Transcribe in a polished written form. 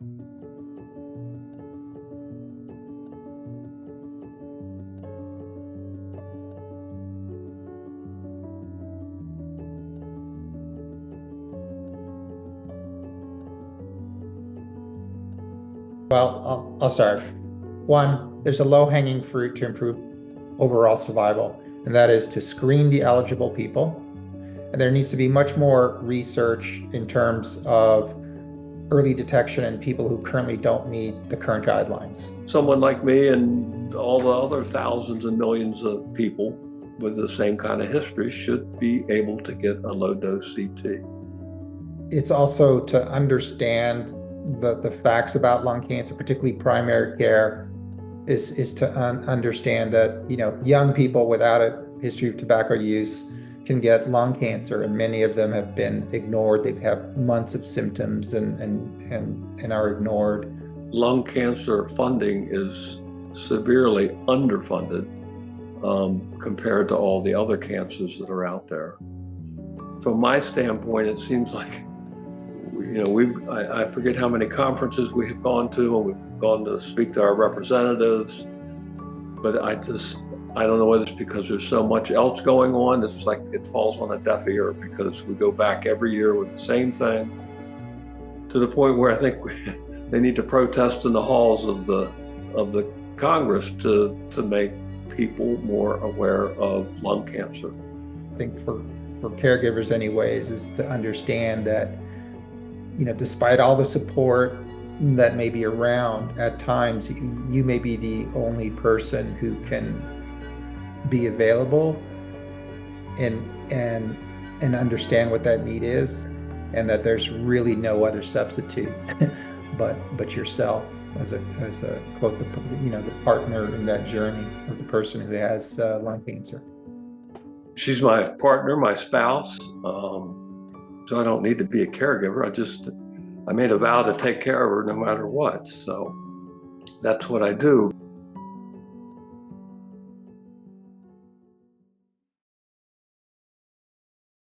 Well, I'll start. One, there's a low-hanging fruit to improve overall survival, and that is to screen the eligible people. And there needs to be much more research in terms of early detection in people who currently don't meet the current guidelines. Someone like me and all the other thousands and millions of people with the same kind of history should be able to get a low-dose CT. It's also to understand the facts about lung cancer, particularly primary care, is to understand that young people without a history of tobacco use can get lung cancer, and many of them have been ignored. They've had months of symptoms and are ignored. Lung cancer funding is severely underfunded compared to all the other cancers that are out there. From my standpoint, it seems like I forget how many conferences we have gone to, and we've gone to speak to our representatives, but I don't know whether it's because there's so much else going on. It's like it falls on a deaf ear because we go back every year with the same thing, to the point where I think they need to protest in the halls of the Congress to make people more aware of lung cancer. I think for caregivers anyways, is to understand that despite all the support that may be around, at times you may be the only person who can be available and understand what that need is, and that there's really no other substitute but yourself as a quote, the partner in that journey of the person who has lung cancer. She's my partner, my spouse. So I don't need to be a caregiver. I made a vow to take care of her no matter what. So that's what I do.